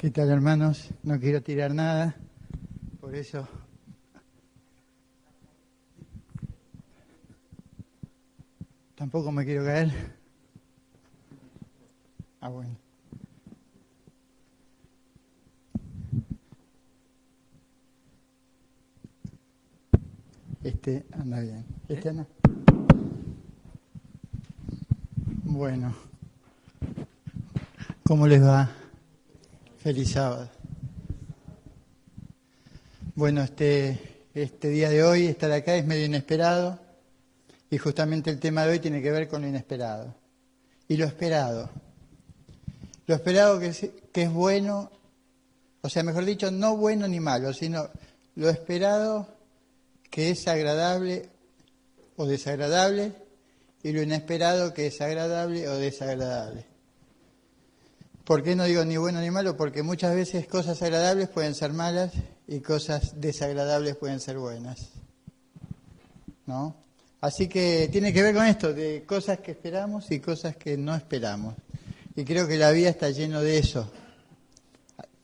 ¿Qué tal, hermanos? No quiero tirar nada, por eso tampoco me quiero caer. Bueno. Este anda bien. ¿Este anda? Bueno. ¿Cómo les va? Feliz sábado. Bueno, este día de hoy, estar acá es medio inesperado, y justamente el tema de hoy tiene que ver con lo inesperado. Y lo esperado. Lo esperado que es bueno, o sea, mejor dicho, no bueno ni malo, sino lo esperado que es agradable o desagradable, y lo inesperado que es agradable o desagradable. ¿Por qué no digo ni bueno ni malo? Porque muchas veces cosas agradables pueden ser malas y cosas desagradables pueden ser buenas, ¿no? Así que tiene que ver con esto, de cosas que esperamos y cosas que no esperamos. Y creo que la vida está lleno de eso,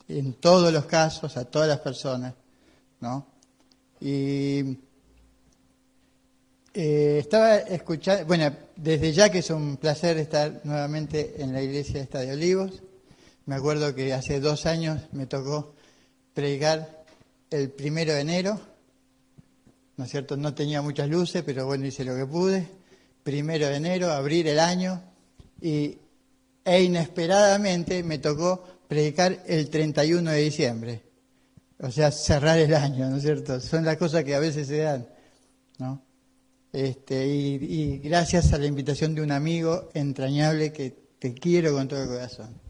en todos los casos, a todas las personas, ¿no? Y estaba escuchando, bueno, desde ya que es un placer estar nuevamente en la iglesia esta de Olivos. Me acuerdo que hace 2 años me tocó predicar el 1 de enero, ¿no es cierto? No tenía muchas luces, pero bueno, hice lo que pude. 1 de enero, abrir el año, e inesperadamente me tocó predicar el 31 de diciembre. O sea, cerrar el año, ¿no es cierto? Son las cosas que a veces se dan, ¿no? Y gracias a la invitación de un amigo entrañable que te quiero con todo el corazón.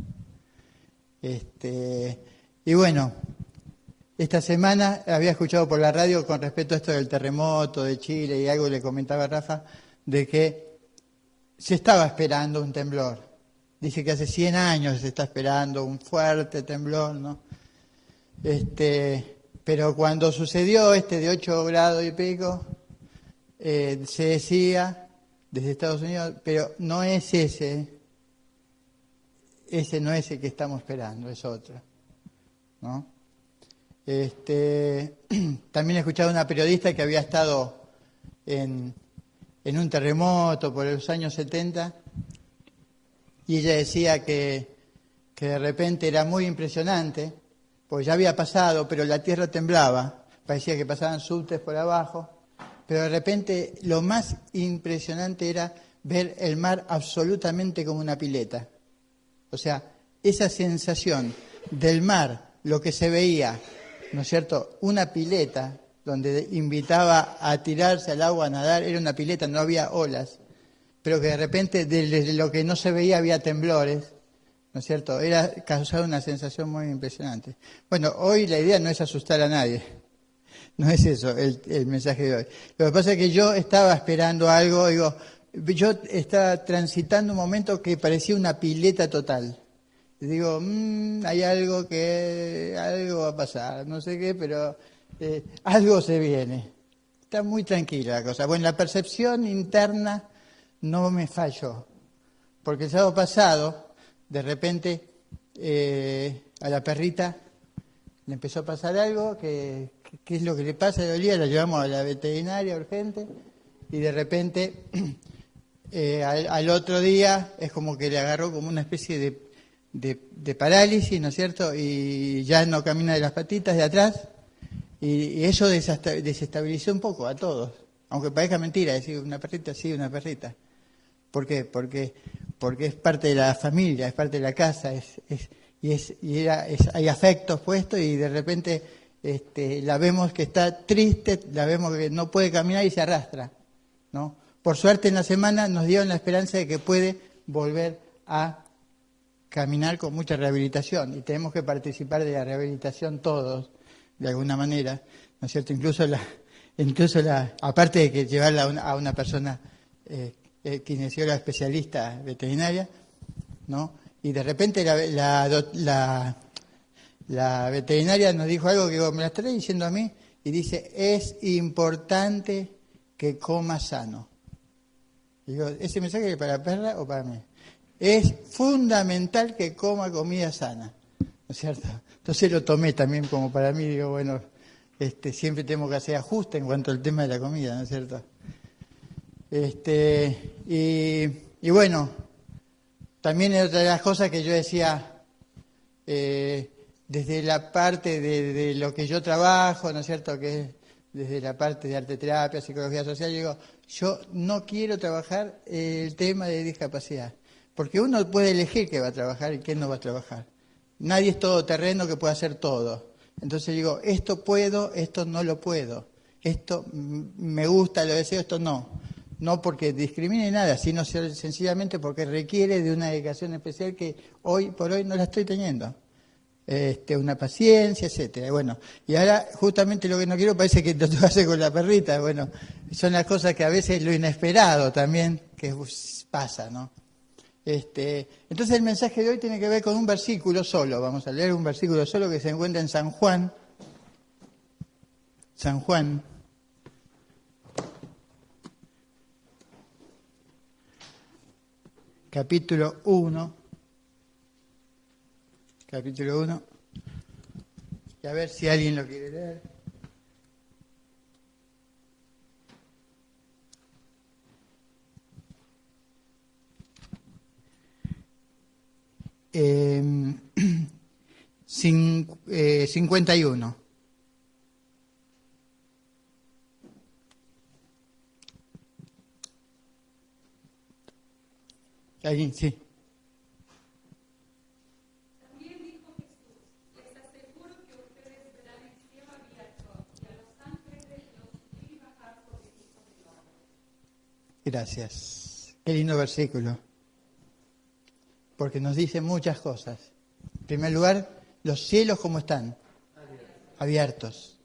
Y bueno, esta semana había escuchado por la radio con respecto a esto del terremoto de Chile, y algo le comentaba a Rafa, de que se estaba esperando un temblor. Dice que hace 100 años se está esperando un fuerte temblor, ¿no? Pero cuando sucedió de 8 grados y pico, se decía desde Estados Unidos, pero no es ese no es el que estamos esperando, es otro, ¿no? También he escuchado a una periodista que había estado en un terremoto por los años 70, y ella decía que de repente era muy impresionante, porque ya había pasado, pero la tierra temblaba, parecía que pasaban subtes por abajo, pero de repente lo más impresionante era ver el mar absolutamente como una pileta. O sea, esa sensación del mar, lo que se veía, ¿no es cierto?, una pileta donde invitaba a tirarse al agua, a nadar, era una pileta, no había olas, pero que de repente de lo que no se veía había temblores, ¿no es cierto?, causaba una sensación muy impresionante. Bueno, hoy la idea no es asustar a nadie, no es eso el mensaje de hoy. Lo que pasa es que yo estaba esperando algo, yo estaba transitando un momento que parecía una pileta total. Digo, hay algo va a pasar, no sé qué, pero algo se viene. Está muy tranquila la cosa. Bueno, la percepción interna no me falló, porque el sábado pasado, de repente, a la perrita le empezó a pasar algo, ¿qué es lo que le pasa? Le dolía, la llevamos a la veterinaria urgente, y de repente, al otro día, es como que le agarró como una especie de parálisis, ¿no es cierto? Y ya no camina de las patitas de atrás, y eso desestabilizó un poco a todos, aunque parezca mentira decir una perrita, sí, una perrita. ¿Por qué? Porque es parte de la familia, es parte de la casa, hay afectos puestos, y de repente la vemos que está triste, la vemos que no puede caminar y se arrastra, ¿no? Por suerte en la semana nos dieron la esperanza de que puede volver a caminar con mucha rehabilitación, y tenemos que participar de la rehabilitación todos, de alguna manera, ¿no es cierto? Incluso aparte de que llevarla a una persona kinesióloga especialista veterinaria, ¿no? Y de repente la veterinaria nos dijo algo que me la estaré diciendo a mí, y dice, es importante que coma sano. Digo, ¿ese mensaje es para la perra o para mí? Es fundamental que coma comida sana. ¿no es cierto? Entonces lo tomé también como para mí, digo, bueno, siempre tenemos que hacer ajustes en cuanto al tema de la comida, ¿no es cierto? Y bueno, también es otra de las cosas que yo decía, desde la parte de lo que yo trabajo, ¿no es cierto?, que es desde la parte de arte terapia, psicología social, yo digo, yo no quiero trabajar el tema de discapacidad, porque uno puede elegir qué va a trabajar y qué no va a trabajar. Nadie es todoterreno que pueda hacer todo. Entonces digo, esto puedo, esto no lo puedo. Esto me gusta, lo deseo, esto no. No porque discrimine nada, sino sencillamente porque requiere de una dedicación especial que hoy por hoy no la estoy teniendo. Una paciencia, etcétera. Bueno, y ahora justamente lo que no quiero parece que lo tengo que hacer con la perrita. Bueno, son las cosas que a veces lo inesperado también que pasa, ¿no? Entonces el mensaje de hoy tiene que ver con un versículo solo. Vamos a leer un versículo solo que se encuentra en San Juan. San Juan. Capítulo 1. Capítulo 1. Y a ver si alguien lo quiere leer. Eh, 51. ¿Alguien? Sí. También dijo Jesús, les aseguro que ustedes verán el cielo abierto y a los ángeles los subir y bajar sobre el Hijo del Hombre. Gracias. Qué lindo versículo. Porque nos dice muchas cosas. En primer lugar, los cielos ¿cómo están? Abiertos.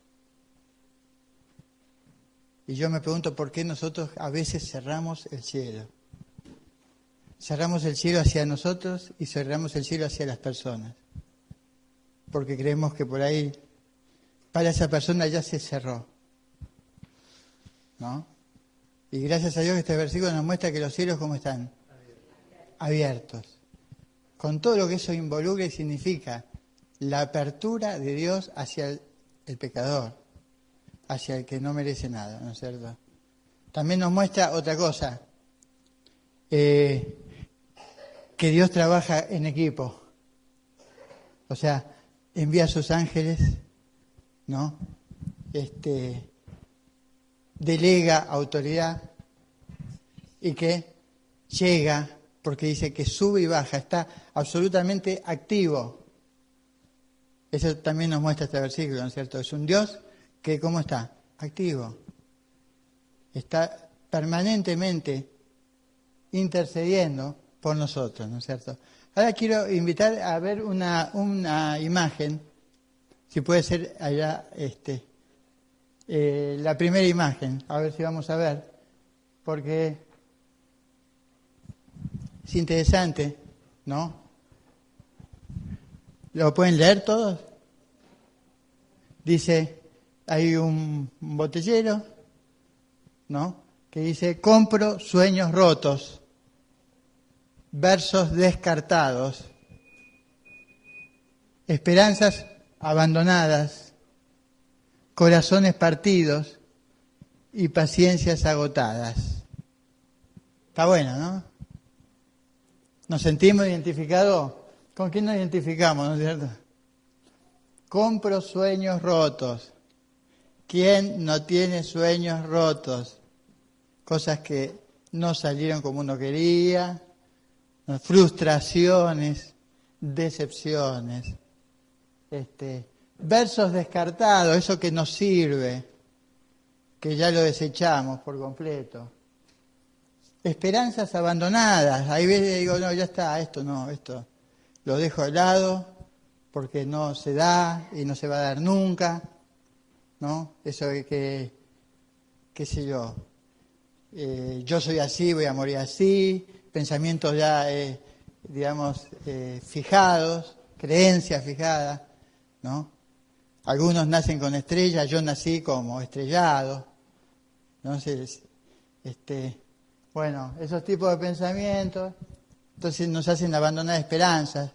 Y yo me pregunto por qué nosotros a veces cerramos el cielo. Cerramos el cielo hacia nosotros y cerramos el cielo hacia las personas. Porque creemos que por ahí, para esa persona ya se cerró. ¿No? Y gracias a Dios este versículo nos muestra que los cielos ¿cómo están? Abiertos. Con todo lo que eso involucra y significa la apertura de Dios hacia el pecador, hacia el que no merece nada, ¿no es cierto? También nos muestra otra cosa, que Dios trabaja en equipo, o sea, envía a sus ángeles, ¿no? Delega autoridad y que llega, porque dice que sube y baja, está absolutamente activo. Eso también nos muestra este versículo, ¿no es cierto? Es un Dios que, ¿cómo está? Activo. Está permanentemente intercediendo por nosotros, ¿no es cierto? Ahora quiero invitar a ver una imagen, si puede ser allá, la primera imagen, a ver si vamos a ver, porque es interesante, ¿no? ¿Lo pueden leer todos? Dice, hay un botellero, ¿no? Que dice, compro sueños rotos, versos descartados, esperanzas abandonadas, corazones partidos y paciencias agotadas. Está bueno, ¿no? ¿Nos sentimos identificados? ¿Con quién nos identificamos, no es cierto? Compro sueños rotos. ¿Quién no tiene sueños rotos? Cosas que no salieron como uno quería, frustraciones, decepciones, versos descartados, eso que nos sirve, que ya lo desechamos por completo. Esperanzas abandonadas, hay veces digo, no, ya está, esto no, esto lo dejo de lado porque no se da y no se va a dar nunca, ¿no? Eso de que, qué sé yo, yo soy así, voy a morir así, pensamientos ya, digamos, fijados, creencias fijadas, ¿no? Algunos nacen con estrellas, yo nací como estrellado. Entonces, bueno, esos tipos de pensamientos, entonces nos hacen abandonar esperanzas,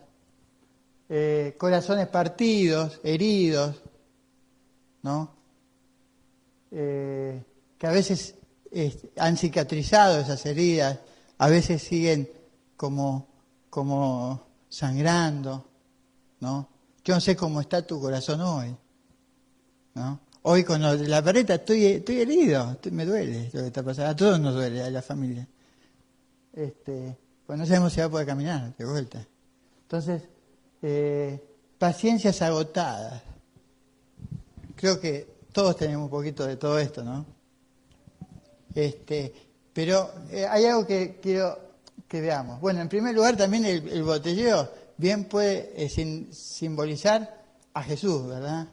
corazones partidos, heridos, ¿no? Que a veces han cicatrizado esas heridas, a veces siguen como sangrando, ¿no? Yo no sé cómo está tu corazón hoy, ¿no? Hoy con la perreta estoy herido, me duele lo que está pasando, a todos nos duele, a la familia. Pues no sabemos si va a poder caminar de vuelta. Entonces, paciencias agotadas. Creo que todos tenemos un poquito de todo esto, ¿no? Pero hay algo que quiero que veamos. Bueno, en primer lugar también el botelleo bien puede simbolizar a Jesús, ¿verdad?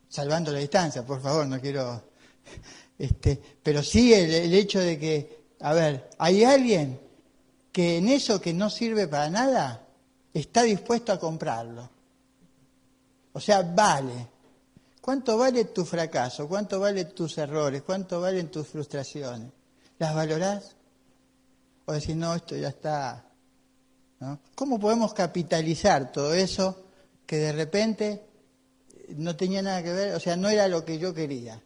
Salvando la distancia, por favor, no quiero... pero sí el hecho de que, a ver, hay alguien que en eso que no sirve para nada está dispuesto a comprarlo. O sea, vale. ¿Cuánto vale tu fracaso? ¿Cuánto valen tus errores? ¿Cuánto valen tus frustraciones? ¿Las valorás? O decís, no, esto ya está, ¿no? ¿Cómo podemos capitalizar todo eso que de repente no tenía nada que ver, o sea, no era lo que yo quería?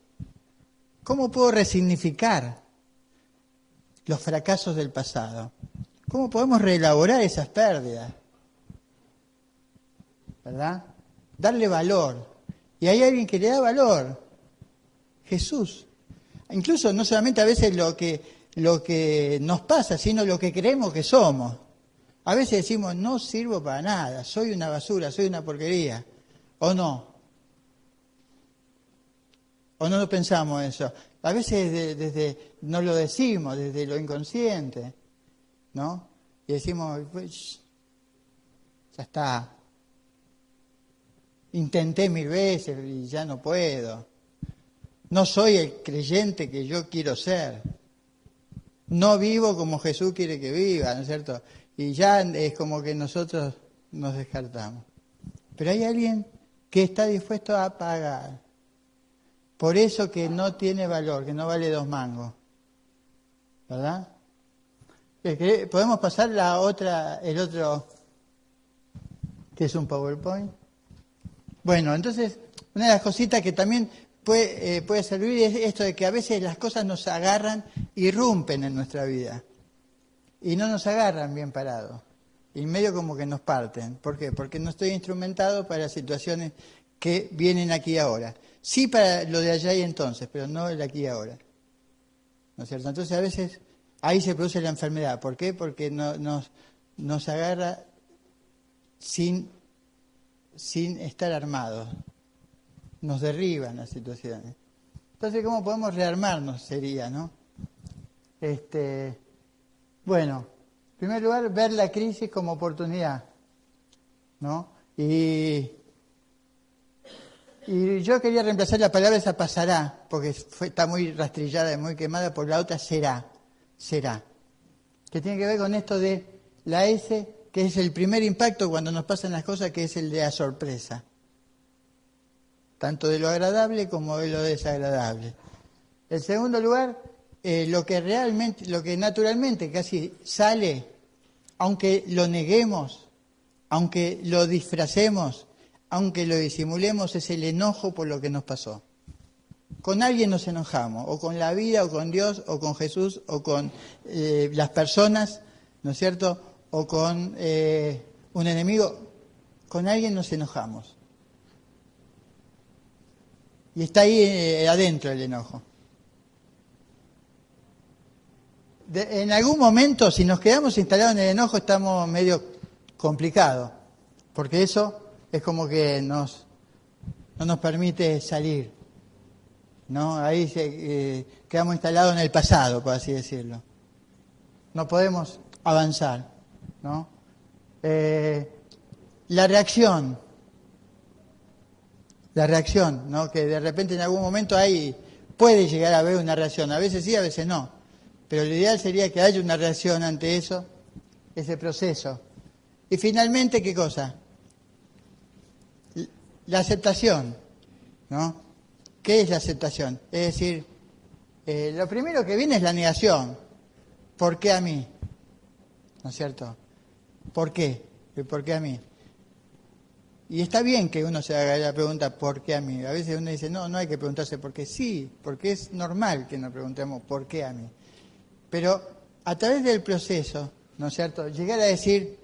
¿Cómo puedo resignificar los fracasos del pasado? ¿Cómo podemos reelaborar esas pérdidas? ¿Verdad? Darle valor. Y hay alguien que le da valor. Jesús. Incluso no solamente a veces lo que nos pasa, sino lo que creemos que somos. A veces decimos, no sirvo para nada, soy una basura, soy una porquería. ¿O no? ¿O no lo pensamos eso? A veces desde no lo decimos, desde lo inconsciente, ¿no? Y decimos, pues, ya está. Intenté 1000 veces y ya no puedo. No soy el creyente que yo quiero ser. No vivo como Jesús quiere que viva, ¿no es cierto? Y ya es como que nosotros nos descartamos. Pero hay alguien que está dispuesto a pagar por eso que no tiene valor, que no vale 2 mangos. ¿Verdad? ¿Podemos pasar el otro, que es un PowerPoint? Bueno, entonces, una de las cositas que también puede servir es esto de que a veces las cosas nos agarran, irrumpen en nuestra vida. Y no nos agarran bien parados. Y medio como que nos parten. ¿Por qué? Porque no estoy instrumentado para situaciones que vienen aquí y ahora. Sí para lo de allá y entonces, pero no el aquí y ahora. ¿No es cierto? Entonces a veces ahí se produce la enfermedad. ¿Por qué? Porque nos agarra sin estar armados. Nos derriban las situaciones. Entonces, ¿cómo podemos rearmarnos? Sería, ¿no? Bueno, en primer lugar, ver la crisis como oportunidad, ¿no? Y yo quería reemplazar la palabra esa pasará, porque está muy rastrillada y muy quemada, por la otra será, que tiene que ver con esto de la S, que es el primer impacto cuando nos pasan las cosas, que es el de la sorpresa. Tanto de lo agradable como de lo desagradable. En segundo lugar, lo que naturalmente casi sale, aunque lo neguemos, aunque lo disfracemos, aunque lo disimulemos, es el enojo por lo que nos pasó. Con alguien nos enojamos, o con la vida, o con Dios, o con Jesús, o con las personas, ¿no es cierto?, o con un enemigo. Con alguien nos enojamos. Y está ahí adentro el enojo. En algún momento, si nos quedamos instalados en el enojo, estamos medio complicados, porque eso es como que no nos permite salir, ¿no? Ahí quedamos instalados en el pasado, por así decirlo. No podemos avanzar, ¿no? La reacción, ¿no? Que de repente en algún momento puede llegar a haber una reacción, a veces sí, a veces no. Pero lo ideal sería que haya una reacción ante eso, ese proceso. Y finalmente, ¿qué cosa? La aceptación, ¿no? ¿Qué es la aceptación? Es decir, lo primero que viene es la negación. ¿Por qué a mí? ¿No es cierto? ¿Por qué? ¿Por qué a mí? Y está bien que uno se haga la pregunta, ¿por qué a mí? A veces uno dice, no, no hay que preguntarse por qué. Sí, porque es normal que nos preguntemos por qué a mí. Pero a través del proceso, ¿no es cierto?, llegar a decir,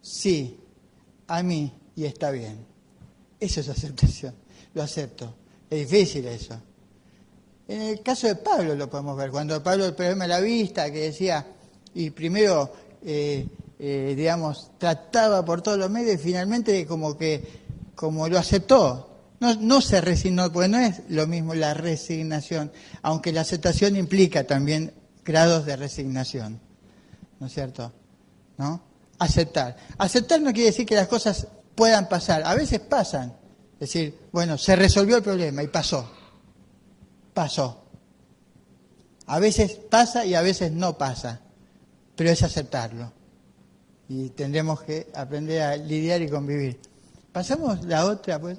sí, a mí, y está bien. Eso es aceptación, lo acepto. Es difícil eso. En el caso de Pablo lo podemos ver, cuando Pablo el problema de la vista, que decía, y primero, digamos, trataba por todos los medios y finalmente como lo aceptó. No se resignó, porque no es lo mismo la resignación, aunque la aceptación implica también grados de resignación, ¿no es cierto? ¿No? Aceptar. Aceptar no quiere decir que las cosas puedan pasar, a veces pasan. Es decir, bueno, se resolvió el problema y pasó. A veces pasa y a veces no pasa, pero es aceptarlo. Y tendremos que aprender a lidiar y convivir. ¿Pasamos la otra, pues?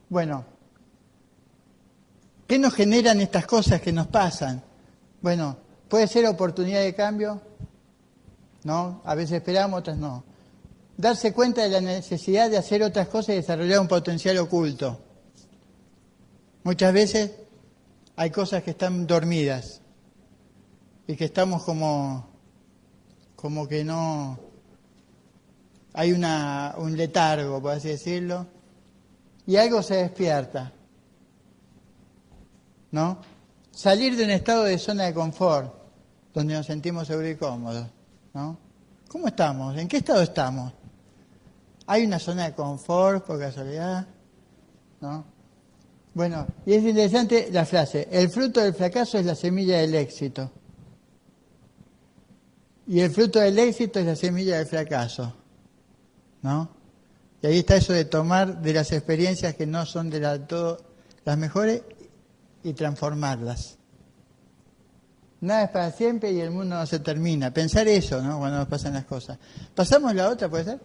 Bueno, ¿qué nos generan estas cosas que nos pasan? Bueno, puede ser oportunidad de cambio, ¿no? A veces esperamos, otras no. Darse cuenta de la necesidad de hacer otras cosas y desarrollar un potencial oculto. Muchas veces hay cosas que están dormidas y que estamos como que no... Hay un letargo, por así decirlo, y algo se despierta, ¿no? Salir de un estado de zona de confort, donde nos sentimos seguros y cómodos, ¿no? ¿Cómo estamos? ¿En qué estado estamos? ¿Hay una zona de confort, por casualidad? ¿No? Bueno, y es interesante la frase, el fruto del fracaso es la semilla del éxito. Y el fruto del éxito es la semilla del fracaso, ¿no? Y ahí está eso de tomar de las experiencias que no son de todo las mejores y transformarlas. Nada es para siempre y el mundo no se termina. Pensar eso, ¿no?, cuando nos pasan las cosas. ¿Pasamos la otra, puede ser?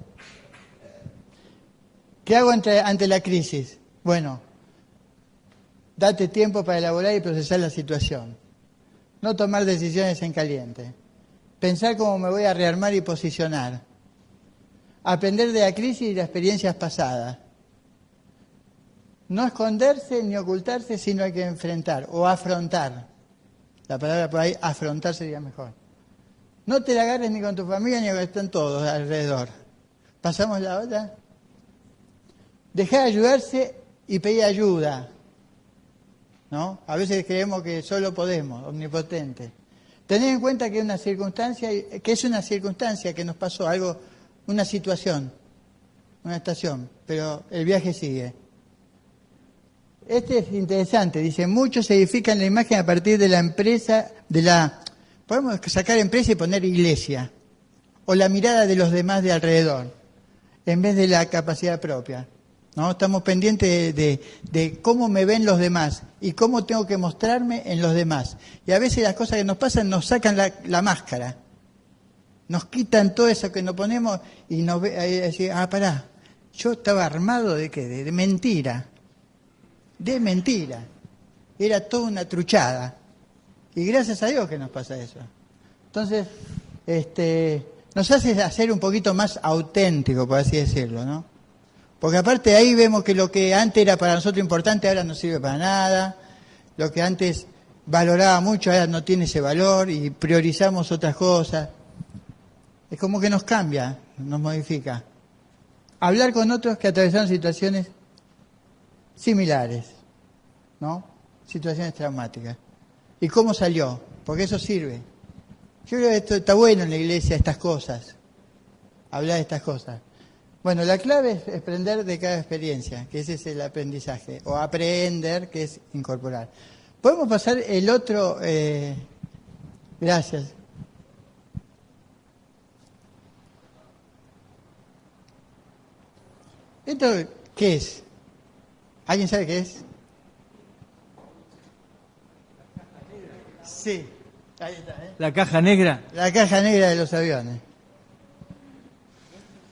¿Qué hago ante la crisis? Bueno, date tiempo para elaborar y procesar la situación. No tomar decisiones en caliente. Pensar cómo me voy a rearmar y posicionar. Aprender de la crisis y las experiencias pasadas. No esconderse ni ocultarse, sino hay que enfrentar o afrontar. La palabra por ahí, afrontar sería mejor. No te la agarres ni con tu familia ni con están todos alrededor. ¿Pasamos la otra? Dejar de ayudarse y pedir ayuda, ¿no? A veces creemos que solo podemos, omnipotente. Tener en cuenta que es una circunstancia que nos pasó, algo, una situación, una estación, pero el viaje sigue. Este es interesante, dice, muchos edifican la imagen a partir de la empresa, podemos sacar empresa y poner iglesia, o la mirada de los demás de alrededor, en vez de la capacidad propia. ¿No? Estamos pendientes de cómo me ven los demás y cómo tengo que mostrarme en los demás. Y a veces las cosas que nos pasan nos sacan la máscara, nos quitan todo eso que nos ponemos y nos decimos, pará, yo estaba armado ¿de qué? De mentira. De mentira. Era toda una truchada. Y gracias a Dios que nos pasa eso. Entonces, nos hace ser un poquito más auténtico, por así decirlo, ¿no? Porque aparte de ahí vemos que lo que antes era para nosotros importante ahora no sirve para nada, lo que antes valoraba mucho ahora no tiene ese valor y priorizamos otras cosas. Es como que nos cambia, nos modifica. Hablar con otros que atravesaron situaciones similares, ¿no? Situaciones traumáticas. ¿Y cómo salió? Porque eso sirve. Yo creo que esto está bueno en la iglesia, estas cosas, hablar de estas cosas. Bueno, la clave es aprender de cada experiencia, que ese es el aprendizaje, o aprender, que es incorporar. ¿Podemos pasar el otro? Gracias. ¿Esto qué es? ¿Alguien sabe qué es? Sí, ahí está. ¿La caja negra? La caja negra de los aviones.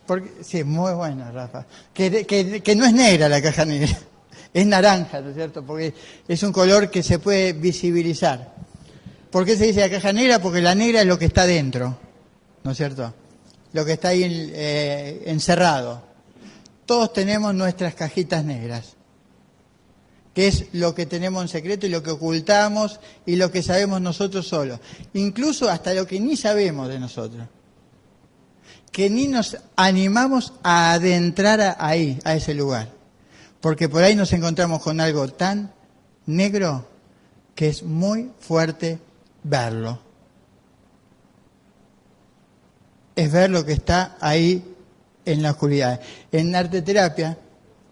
Porque, sí, muy buena, Rafa. Que no es negra la caja negra, es naranja, ¿no es cierto? Porque es un color que se puede visibilizar. ¿Por qué se dice la caja negra? Porque la negra es lo que está dentro, ¿no es cierto? lo que está ahí encerrado. Todos tenemos nuestras cajitas negras, que es lo que tenemos en secreto y lo que ocultamos y lo que sabemos nosotros solos. Incluso hasta lo que ni sabemos de nosotros. Que ni nos animamos a adentrar ahí, a ese lugar. Porque por ahí nos encontramos con algo tan negro que es muy fuerte verlo. Es ver lo que está ahí en la oscuridad. En arteterapia,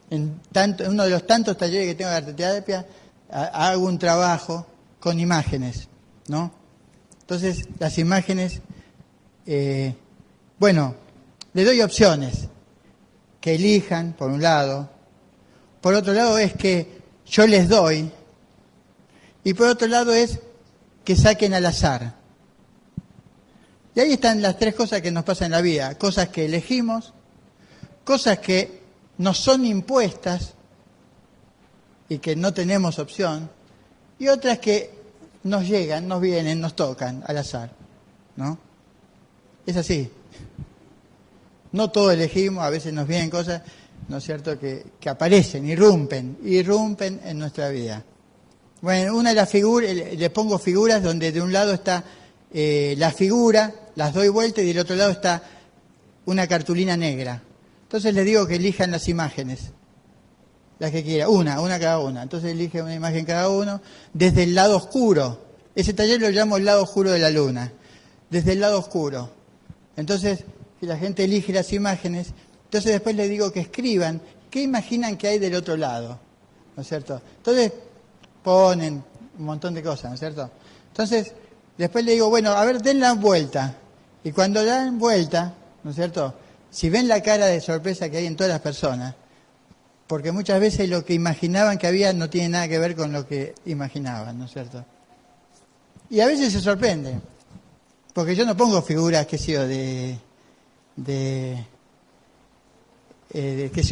en uno de los tantos talleres que tengo de arteterapia, hago un trabajo con imágenes, ¿no? Entonces, las imágenes, bueno, le doy opciones, que elijan, por un lado. Por otro lado es que yo les doy. Y por otro lado es que saquen al azar. Y ahí están las tres cosas que nos pasan en la vida. Cosas que elegimos, cosas que nos son impuestas y que no tenemos opción, y otras que nos llegan, nos vienen, nos tocan al azar, ¿no? Es así. No todo elegimos, a veces nos vienen cosas, ¿no es cierto?, que aparecen, irrumpen en nuestra vida. Bueno, una de las figuras, le pongo figuras donde de un lado está la figura, las doy vuelta y del otro lado está una cartulina negra. Entonces les digo que elijan las imágenes, las que quieran, una cada una. Entonces elige una imagen cada uno, desde el lado oscuro. Ese taller lo llamo el lado oscuro de la luna, desde el lado oscuro. Entonces, si la gente elige las imágenes, entonces después les digo que escriban qué imaginan que hay del otro lado, ¿no es cierto? Entonces ponen un montón de cosas, ¿no es cierto? Entonces, después le digo, bueno, a ver, den la vuelta. Y cuando dan vuelta, ¿no es cierto?, si ven la cara de sorpresa que hay en todas las personas, porque muchas veces lo que imaginaban que había no tiene nada que ver con lo que imaginaban, ¿no es cierto? Y a veces se sorprenden, porque yo no pongo figuras, qué sé yo,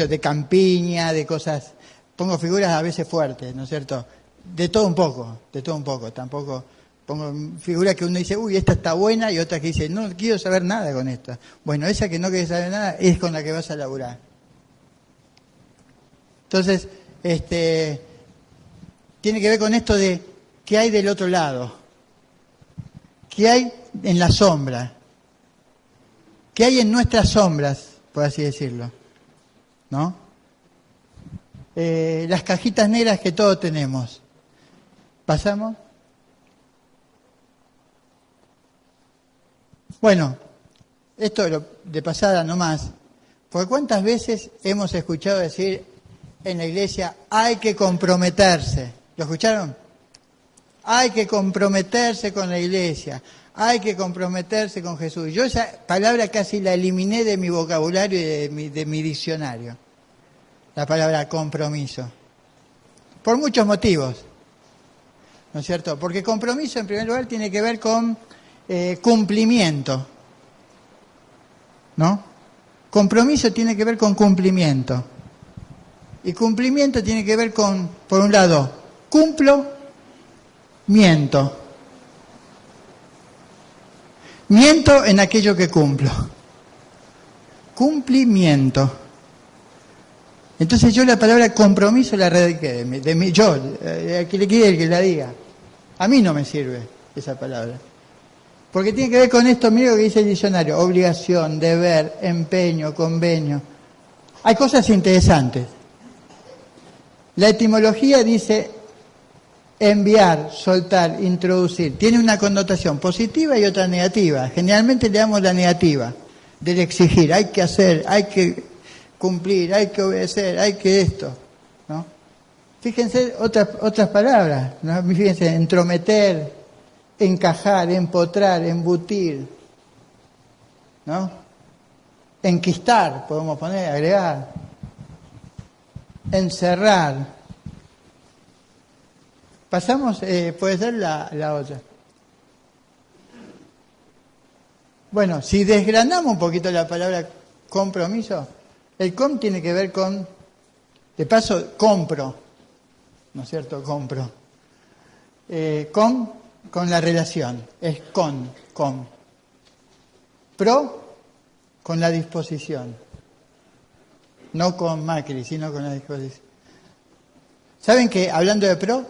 de campiña, de cosas, pongo figuras a veces fuertes, ¿no es cierto? De todo un poco, tampoco pongo figuras que uno dice, uy, esta está buena, y otra que dice, no quiero saber nada con esta. Bueno, esa que no quiere saber nada es con la que vas a laburar. Entonces, tiene que ver con esto de qué hay del otro lado, qué hay en la sombra, qué hay en nuestras sombras, por así decirlo, ¿no? Las cajitas negras que todos tenemos. ¿Pasamos? Bueno, esto de pasada nomás, porque ¿cuántas veces hemos escuchado decir en la iglesia, hay que comprometerse? ¿Lo escucharon? Hay que comprometerse con la iglesia, hay que comprometerse con Jesús. Yo esa palabra casi la eliminé de mi vocabulario y de mi diccionario, la palabra compromiso, por muchos motivos, ¿no es cierto? Porque compromiso, en primer lugar, tiene que ver con cumplimiento, ¿no? Compromiso tiene que ver con cumplimiento. Y cumplimiento tiene que ver con, por un lado, cumplo, miento. Miento en aquello que cumplo. Cumplimiento. Entonces yo la palabra compromiso la erradiqué de mí, yo, el que le quiere el que la diga. A mí no me sirve esa palabra. Porque tiene que ver con esto mismo que dice el diccionario, obligación, deber, empeño, convenio. Hay cosas interesantes. La etimología dice enviar, soltar, introducir. Tiene una connotación positiva y otra negativa. Generalmente le damos la negativa, del exigir. Hay que hacer, hay que cumplir, hay que obedecer, hay que esto, ¿no? Fíjense otras palabras, ¿no? Fíjense, entrometer, encajar, empotrar, embutir, ¿no? Enquistar, podemos poner, agregar. Encerrar. Pasamos, puede ser la otra. Bueno, si desgranamos un poquito la palabra compromiso, el com tiene que ver con, de paso, compro, ¿no es cierto? Compro. Con la relación, es con. Pro, con la disposición. No con Macri, sino con la disposición. ¿Saben que, hablando de pro,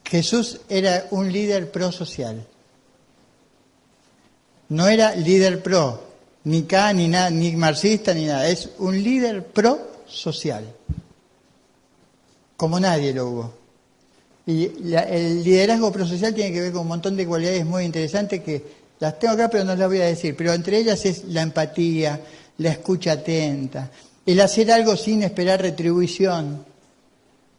Jesús era un líder prosocial? No era líder pro, ni K, ni nada, ni marxista, ni nada. Es un líder prosocial. Como nadie lo hubo. Y el liderazgo prosocial tiene que ver con un montón de cualidades muy interesantes que las tengo acá, pero no las voy a decir. Pero entre ellas es la empatía, la escucha atenta, el hacer algo sin esperar retribución,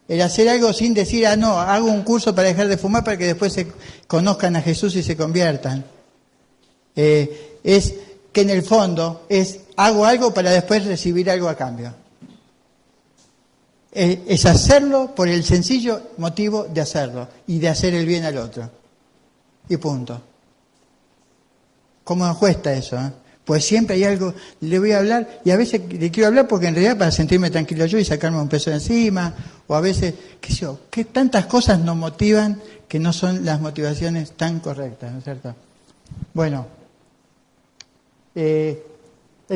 el hacer algo sin decir, no, hago un curso para dejar de fumar para que después se conozcan a Jesús y se conviertan. Es que en el fondo hago algo para después recibir algo a cambio. Es hacerlo por el sencillo motivo de hacerlo y de hacer el bien al otro. Y punto. ¿Cómo nos cuesta eso? Pues siempre hay algo, le voy a hablar, y a veces le quiero hablar porque en realidad para sentirme tranquilo yo y sacarme un peso de encima, o a veces, qué sé yo, que tantas cosas nos motivan que no son las motivaciones tan correctas, ¿no es cierto? Bueno, el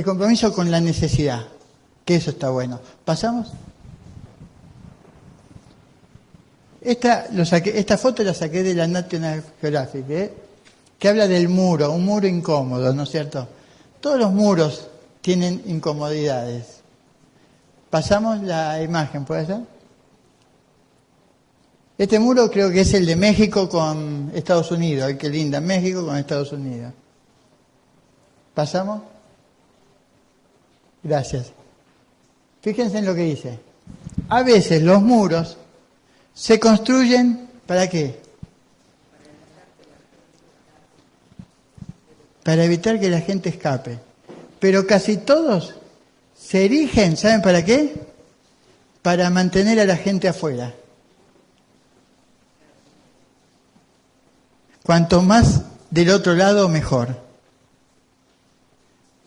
compromiso con la necesidad, que eso está bueno. ¿Pasamos? Esta foto la saqué de la National Geographic, que habla del muro, un muro incómodo, ¿no es cierto? Todos los muros tienen incomodidades. Pasamos la imagen, ¿puede ser? Este muro creo que es el de México con Estados Unidos, el que linda México con Estados Unidos. ¿Pasamos? Gracias. Fíjense en lo que dice. A veces los muros se construyen, ¿para qué? Para evitar que la gente escape. Pero casi todos se erigen, ¿saben para qué? Para mantener a la gente afuera. Cuanto más del otro lado, mejor.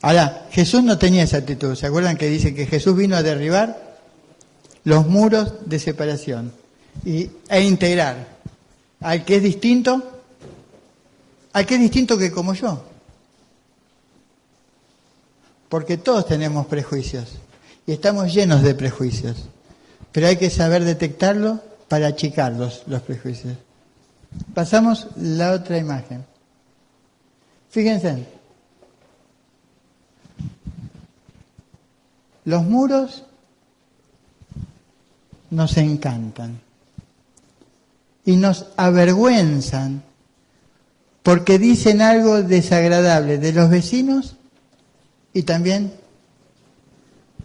Ahora, Jesús no tenía esa actitud. ¿Se acuerdan que dice que Jesús vino a derribar los muros de separación e integrar al que es distinto que como yo? Porque todos tenemos prejuicios y estamos llenos de prejuicios, pero hay que saber detectarlo para achicarlos, los prejuicios. Pasamos la otra imagen. Fíjense, los muros nos encantan y nos avergüenzan porque dicen algo desagradable de los vecinos y también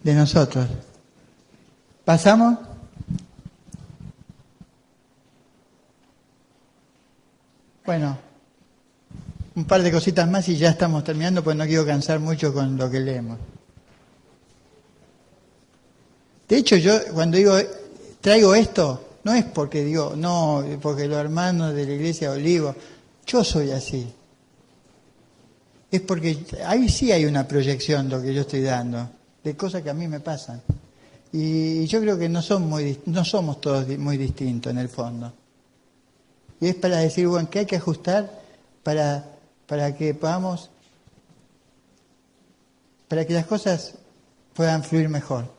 de nosotros. ¿Pasamos? Bueno, un par de cositas más y ya estamos terminando, pues no quiero cansar mucho con lo que leemos. De hecho, yo cuando digo traigo esto, no es porque digo, no, porque los hermanos de la Iglesia de Olivo, yo soy así. Es porque ahí sí hay una proyección lo que yo estoy dando, de cosas que a mí me pasan. Y yo creo que no somos todos muy distintos en el fondo. Y es para decir, bueno, que hay que ajustar para que podamos, para que las cosas puedan fluir mejor.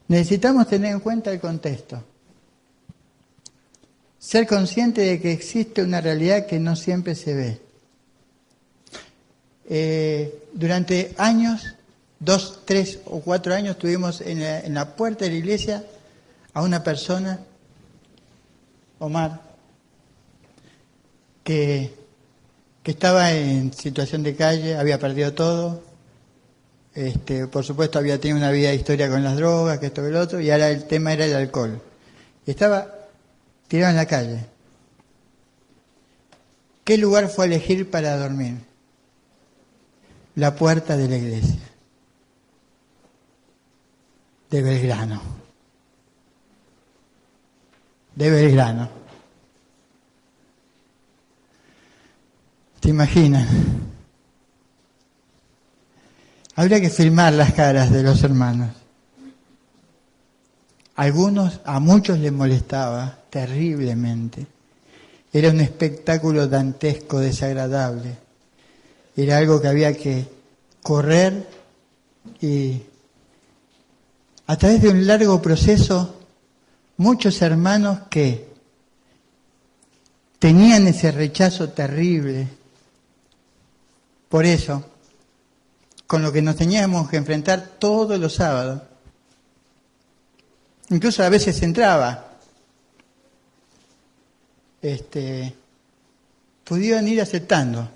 Necesitamos tener en cuenta el contexto. Ser consciente de que existe una realidad que no siempre se ve. Durante años, 2, 3 o 4 años, tuvimos en la puerta de la iglesia a una persona, Omar, que estaba en situación de calle, había perdido todo, por supuesto había tenido una vida de historia con las drogas, que esto que lo otro, y ahora el tema era el alcohol. Estaba tirado en la calle. ¿Qué lugar fue a elegir para dormir? La puerta de la iglesia de Belgrano. De Belgrano. ¿Te imaginas? Habría que filmar las caras de los hermanos. A muchos les molestaba terriblemente. Era un espectáculo dantesco, desagradable. era algo que había que correr, y a través de un largo proceso, muchos hermanos que tenían ese rechazo terrible, por eso, con lo que nos teníamos que enfrentar todos los sábados, incluso a veces entraba, pudieron ir aceptando.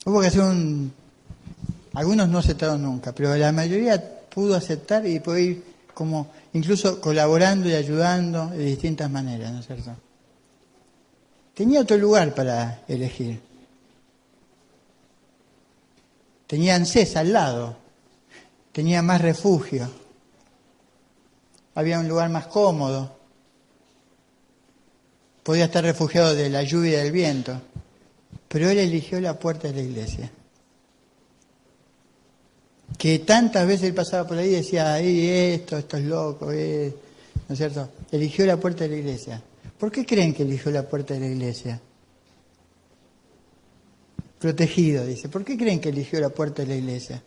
Hubo que hacer algunos no aceptaron nunca, pero la mayoría pudo aceptar y pudo ir como incluso colaborando y ayudando de distintas maneras, ¿no es cierto? Tenía otro lugar para elegir. Tenía ANSES al lado, tenía más refugio, había un lugar más cómodo, podía estar refugiado de la lluvia y del viento, pero él eligió la puerta de la iglesia. Que tantas veces él pasaba por ahí y decía, ahí esto es loco, ¿no es cierto? Eligió la puerta de la iglesia. ¿Por qué creen que eligió la puerta de la iglesia? Protegido, dice. ¿Por qué creen que eligió la puerta de la iglesia?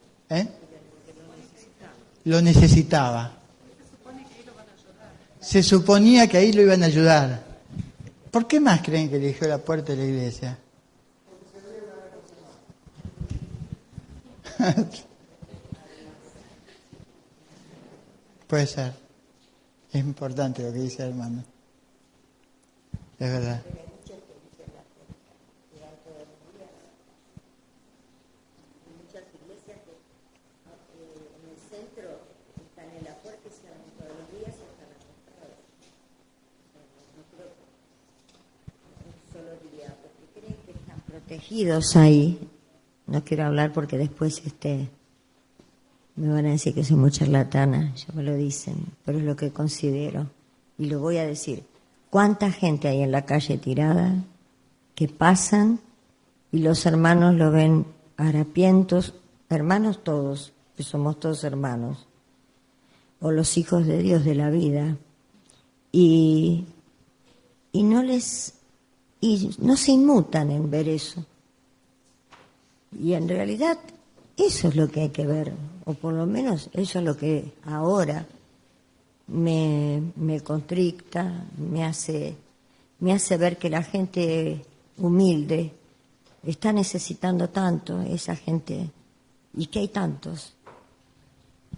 Lo necesitaba. Se suponía que ahí lo iban a ayudar. ¿Por qué más creen que eligió la puerta de la iglesia? Puede ser. Es importante lo que dice el hermano. Es verdad. Muchas iglesias que en el centro están en la puerta y se abren todos los días y están acostados. No creo que un solo día, porque creen que están protegidos ahí. No quiero hablar porque después me van a decir que soy muy charlatana, ya me lo dicen, pero es lo que considero y lo voy a decir. ¿Cuánta gente hay en la calle tirada que pasan y los hermanos lo ven harapientos, hermanos todos, que somos todos hermanos, o los hijos de Dios de la vida, y no se inmutan en ver eso? Y en realidad eso es lo que hay que ver, o por lo menos eso es lo que ahora me contricta, me hace ver que la gente humilde está necesitando tanto, esa gente, y que hay tantos,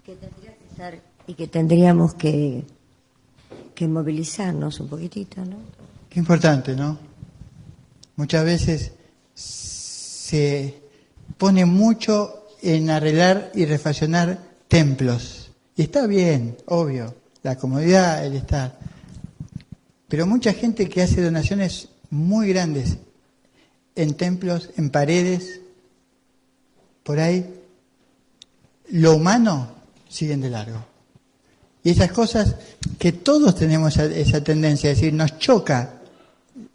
que tendría que estar y que tendríamos que movilizarnos un poquitito, ¿no? Qué importante, ¿no? Muchas veces se pone mucho en arreglar y refaccionar templos. Y está bien, obvio, la comodidad, el estar. Pero mucha gente que hace donaciones muy grandes en templos, en paredes, por ahí, lo humano siguen de largo. Y esas cosas que todos tenemos esa tendencia, es decir, nos choca,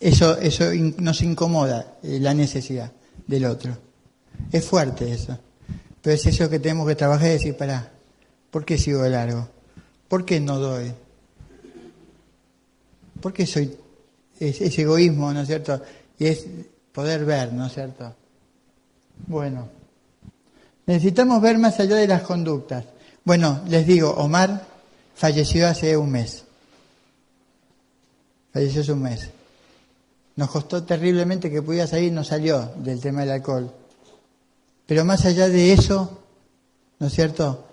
eso nos incomoda, la necesidad del otro. Es fuerte eso. Pero es eso que tenemos que trabajar y decir, pará, ¿por qué sigo de largo? ¿Por qué no doy? ¿Por qué es egoísmo, ¿no es cierto? Y es poder ver, ¿no es cierto? Bueno, necesitamos ver más allá de las conductas. Bueno, les digo, Omar falleció hace un mes. Falleció hace un mes. Nos costó terriblemente que pudiera salir, no salió del tema del alcohol. Pero más allá de eso, ¿no es cierto?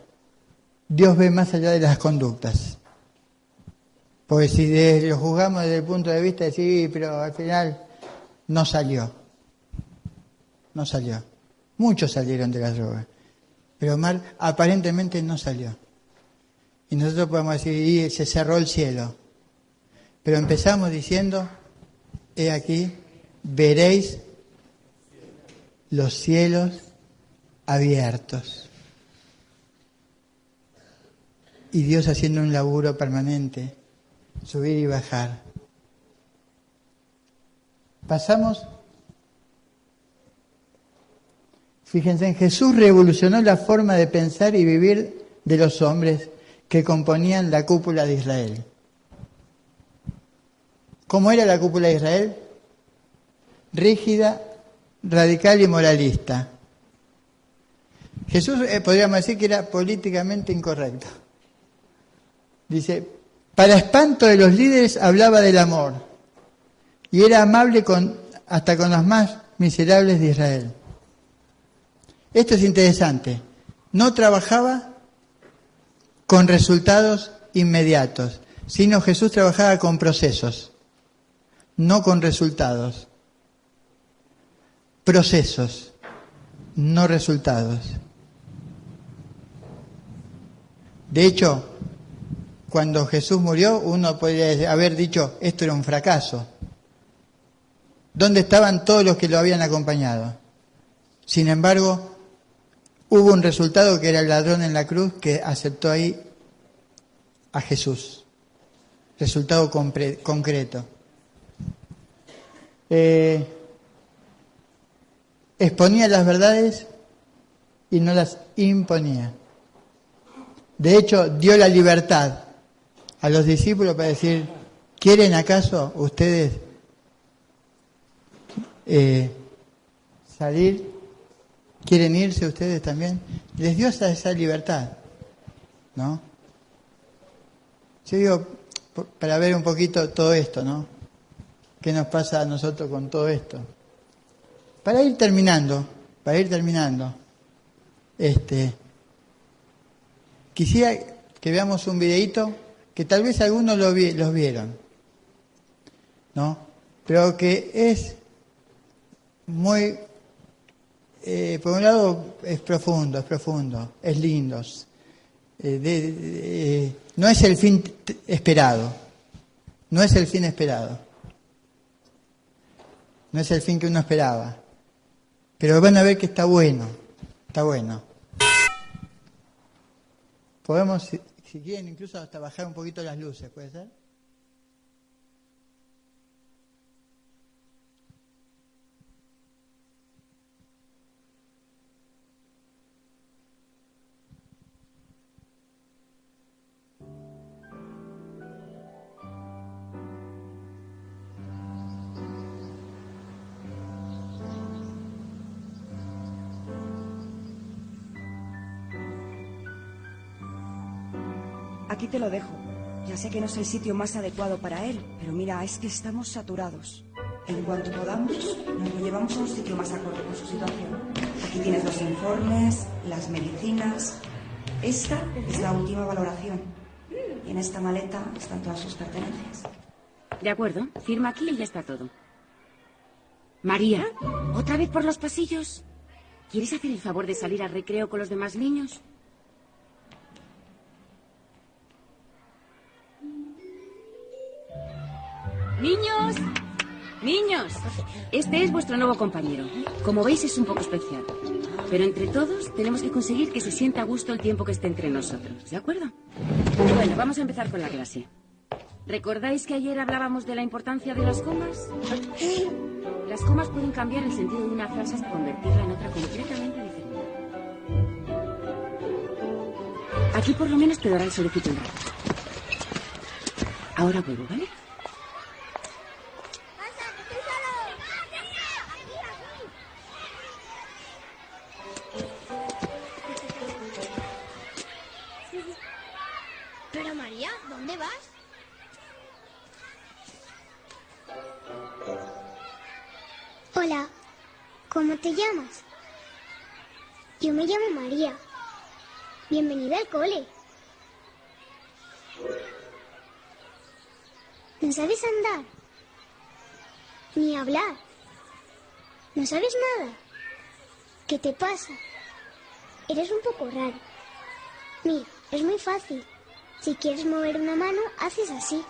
Dios ve más allá de las conductas. Porque si lo juzgamos desde el punto de vista de sí, pero al final no salió. No salió. Muchos salieron de las drogas. Pero Omar aparentemente no salió. Y nosotros podemos decir, y se cerró el cielo. Pero empezamos diciendo, he aquí, veréis los cielos abiertos. Y Dios haciendo un laburo permanente, subir y bajar. Pasamos. Fíjense, Jesús revolucionó la forma de pensar y vivir de los hombres que componían la cúpula de Israel. ¿Cómo era la cúpula de Israel? Rígida, radical y moralista. Jesús podríamos decir que era políticamente incorrecto. Dice, para espanto de los líderes hablaba del amor y era amable hasta con los más miserables de Israel. Esto es interesante. No trabajaba con resultados inmediatos, sino Jesús trabajaba con procesos, no con resultados. Procesos, no resultados. De hecho, cuando Jesús murió, uno podría haber dicho, esto era un fracaso. ¿Dónde estaban todos los que lo habían acompañado? Sin embargo, hubo un resultado que era el ladrón en la cruz que aceptó ahí a Jesús. Resultado concreto. Exponía las verdades y no las imponía. De hecho, dio la libertad a los discípulos para decir, ¿quieren acaso ustedes salir? ¿Quieren irse ustedes también? Les dio esa libertad, ¿no? Yo digo, para ver un poquito todo esto, ¿no? ¿Qué nos pasa a nosotros con todo esto? Para ir terminando, quisiera que veamos un videíto que tal vez algunos los vieron, ¿no? Pero que es muy, por un lado es profundo, es lindo. No es el fin esperado, no es el fin que uno esperaba. Pero van a ver que está bueno. Podemos, si quieren, incluso hasta bajar un poquito las luces, ¿puede ser? Aquí te lo dejo. Ya sé que no es el sitio más adecuado para él, pero mira, es que estamos saturados. En cuanto podamos, nos lo llevamos a un sitio más acorde con su situación. Aquí tienes los informes, las medicinas. Esta es la última valoración. Y en esta maleta están todas sus pertenencias. De acuerdo, firma aquí y ya está todo. María, ¿otra vez por los pasillos? ¿Quieres hacer el favor de salir al recreo con los demás niños? Niños, este es vuestro nuevo compañero. Como veis es un poco especial. Pero entre todos tenemos que conseguir que se sienta a gusto el tiempo que esté entre nosotros, ¿de acuerdo? Bueno, vamos a empezar con la clase. ¿Recordáis que ayer hablábamos de la importancia de las comas? Las comas pueden cambiar el sentido de una frase hasta convertirla en otra completamente diferente. Aquí por lo menos te dará el solecito un rato. Ahora vuelvo, ¿vale? Pero María, ¿dónde vas? Hola, ¿cómo te llamas? Yo me llamo María. Bienvenida al cole. ¿No sabes andar? Ni hablar. ¿No sabes nada? ¿Qué te pasa? Eres un poco raro. Mira, es muy fácil. Si quieres mover una mano, haces así.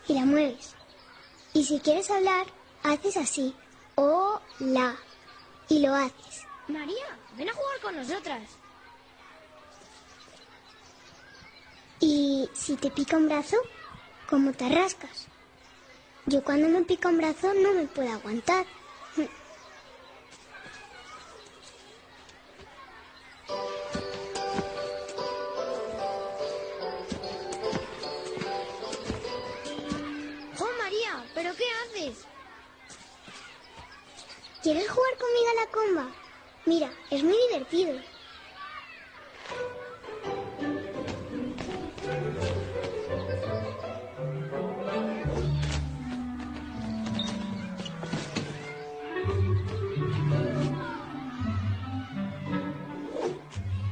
Y la mueves. Y si quieres hablar, haces así. Hola. Y lo haces. María, ven a jugar con nosotras. Y si te pica un brazo, ¿cómo te rascas? Yo cuando me pica un brazo no me puedo aguantar. partido.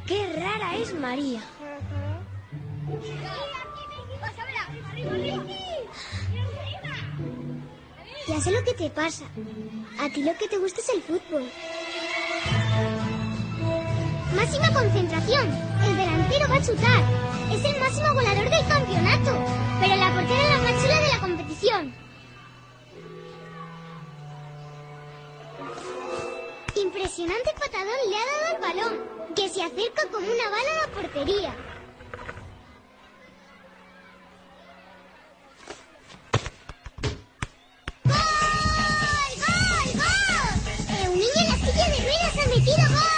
¡Qué rara es María! Ya sé lo que te pasa. A ti lo que te gusta es el fútbol. Máxima concentración. El delantero va a chutar. Es el máximo goleador del campeonato. Pero la portera es la más chula de la competición. Impresionante patadón le ha dado al balón, que se acerca como una bala a la portería. ¡Gol! ¡Gol! ¡Gol! Un niño en la silla de ruedas ha metido gol.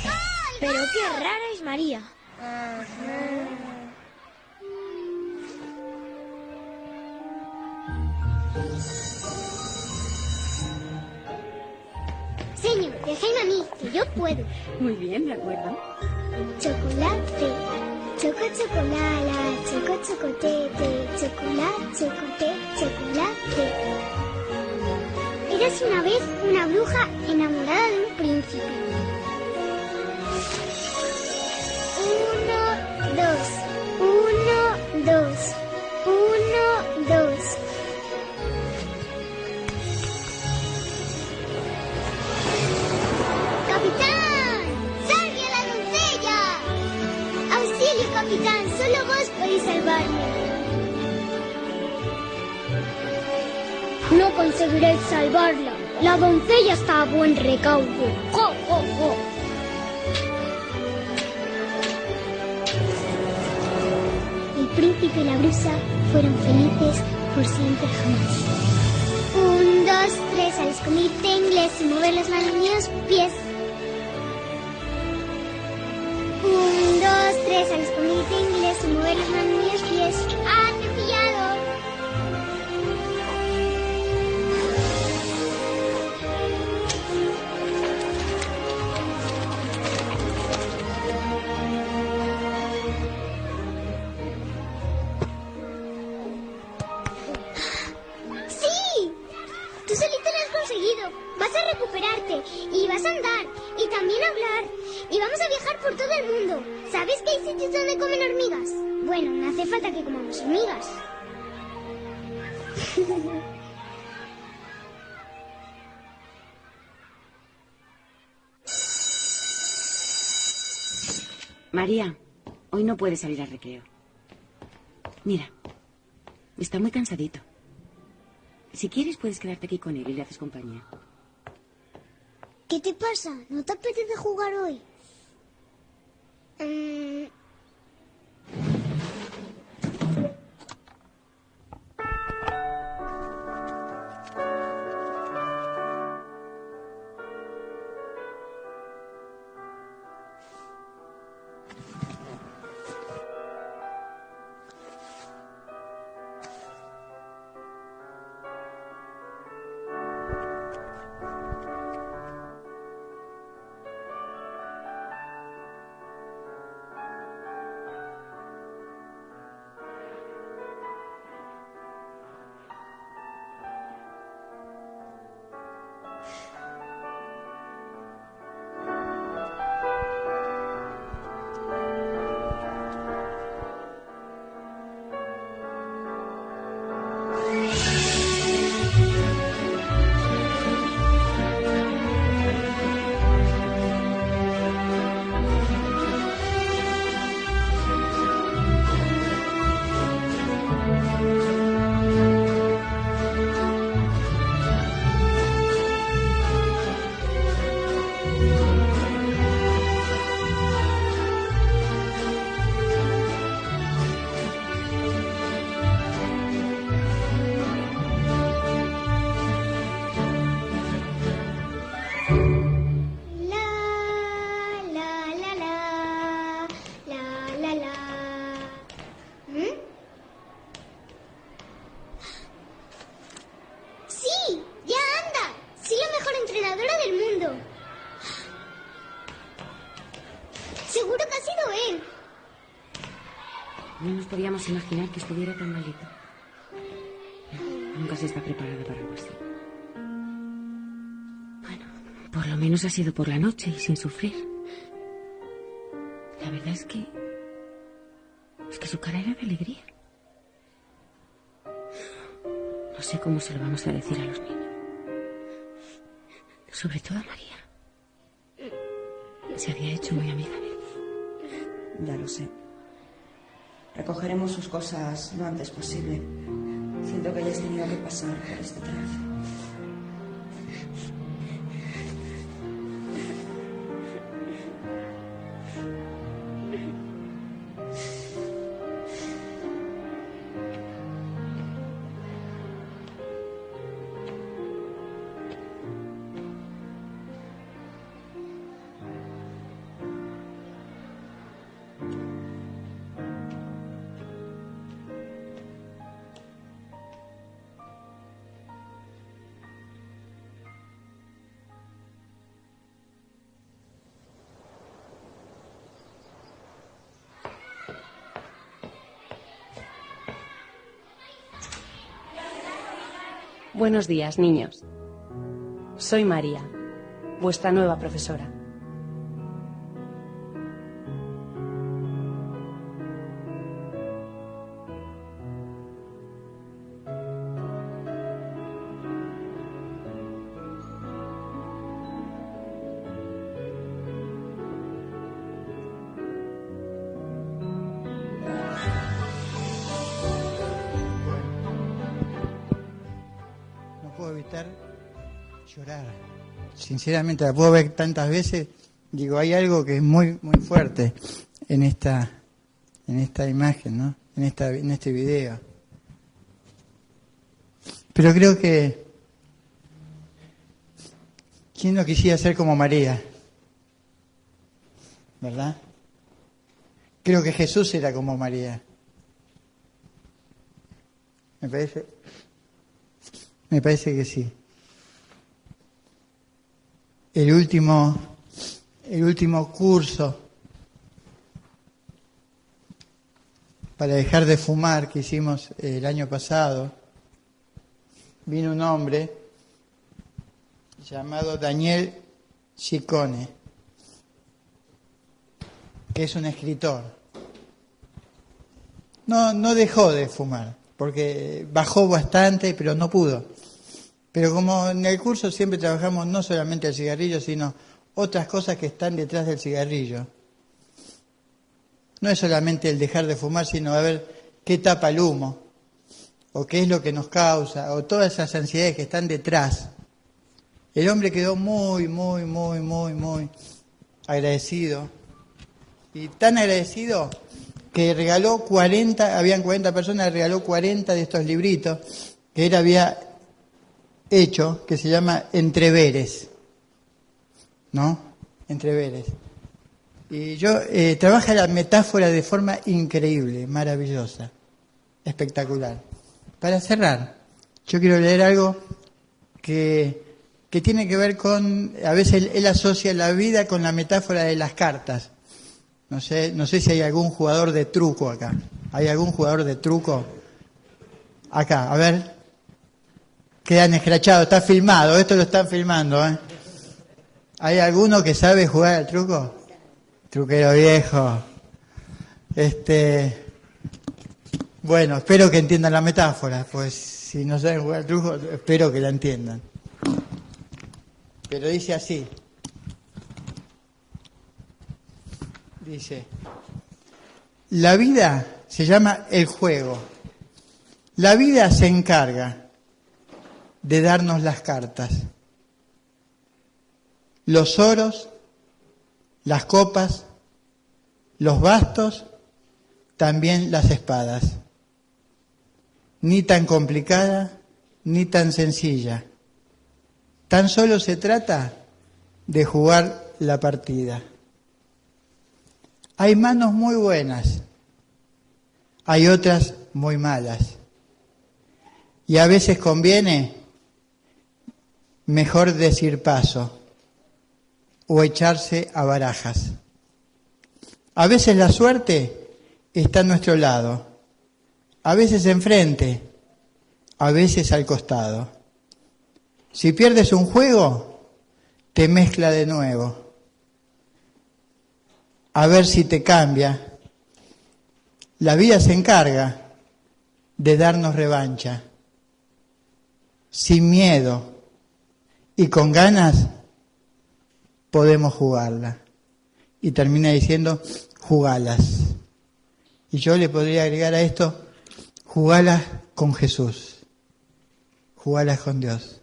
¡Gol! Pero qué rara es María. Señor, déjame a mí, que yo puedo. Muy bien, de acuerdo. Chocolate, choco chocolala, choco chocotete, chocolate, chocote, chocolate. Eras una vez una bruja enamorada de un príncipe. 1, 2, 1, 2, 1, 2. ¡Capitán! ¡Salve a la doncella! ¡Auxilio, capitán! Solo vos podéis salvarme. No conseguiréis salvarla. La doncella está a buen recaudo. ¡Jo, jo, jo! El príncipe y la brusa fueron felices por siempre jamás. 1, 2, 3, al escondite inglés y mover las manos ni los pies. 1, 2, 3, al escondite inglés y mover las manos ni los pies. ¡Ah, te he pillado! ¡Sí! Tú solito lo has conseguido. Vas a recuperarte y vas a andar y también hablar y vamos a viajar por todo el mundo. ¿Sabes que hay sitios donde comen hormigas? Bueno, no hace falta que comamos hormigas. María, hoy no puedes salir al recreo. Mira, está muy cansadito. Si quieres, puedes quedarte aquí con él y le haces compañía. ¿Qué te pasa? ¿No te apetece jugar hoy? No nos podíamos imaginar que estuviera tan malito. Nunca se está preparada para algo así. Bueno, por lo menos ha sido por la noche y sin sufrir. La verdad es que su cara era de alegría. No sé cómo se lo vamos a decir a los niños. Sobre todo a María. Se había hecho muy amiga de él. Ya lo sé. Recogeremos sus cosas lo antes posible. Siento que hayas tenido que pasar por este trance. Buenos días, niños. Soy María, vuestra nueva profesora. Llorar. Sinceramente, la puedo ver tantas veces. Digo, hay algo que es muy muy fuerte en esta imagen, ¿no? En este video. Pero creo que ¿quién no quisiera ser como María? ¿Verdad? Creo que Jesús era como María. Me parece que sí. El último curso para dejar de fumar que hicimos el año pasado, vino un hombre llamado Daniel Ciccone, que es un escritor. No dejó de fumar, porque bajó bastante, pero no pudo. Pero como en el curso siempre trabajamos no solamente el cigarrillo, sino otras cosas que están detrás del cigarrillo. No es solamente el dejar de fumar, sino a ver qué tapa el humo, o qué es lo que nos causa, o todas esas ansiedades que están detrás. El hombre quedó muy agradecido. Y tan agradecido que regaló 40 personas, regaló 40 de estos libritos que él había hecho, que se llama Entreveres, ¿no? Entreveres. Y yo trabaja la metáfora de forma increíble, maravillosa, espectacular. Para cerrar, yo quiero leer algo que tiene que ver con, a veces él asocia la vida con la metáfora de las cartas. No sé si hay algún jugador de truco acá. ¿Hay algún jugador de truco? Acá, a ver. Quedan escrachados, está filmado, esto lo están filmando, ¿eh? ¿Hay alguno que sabe jugar al truco? Truquero viejo. Bueno, espero que entiendan la metáfora, pues si no saben jugar al truco, espero que la entiendan. Pero dice así. Dice, la vida se llama el juego. La vida se encarga de darnos las cartas, los oros, las copas, los bastos, también las espadas. Ni tan complicada, ni tan sencilla. Tan solo se trata de jugar la partida. Hay manos muy buenas, hay otras muy malas. Y a veces conviene mejor decir paso o echarse a barajas. A veces la suerte está a nuestro lado, a veces enfrente, a veces al costado. Si pierdes un juego, te mezcla de nuevo, a ver si te cambia. La vida se encarga de darnos revancha, sin miedo y con ganas podemos jugarla. Y termina diciendo, jugalas. Y yo le podría agregar a esto, jugalas con Jesús, jugalas con Dios.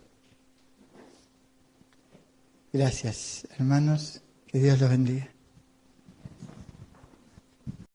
Gracias, hermanos, que Dios los bendiga.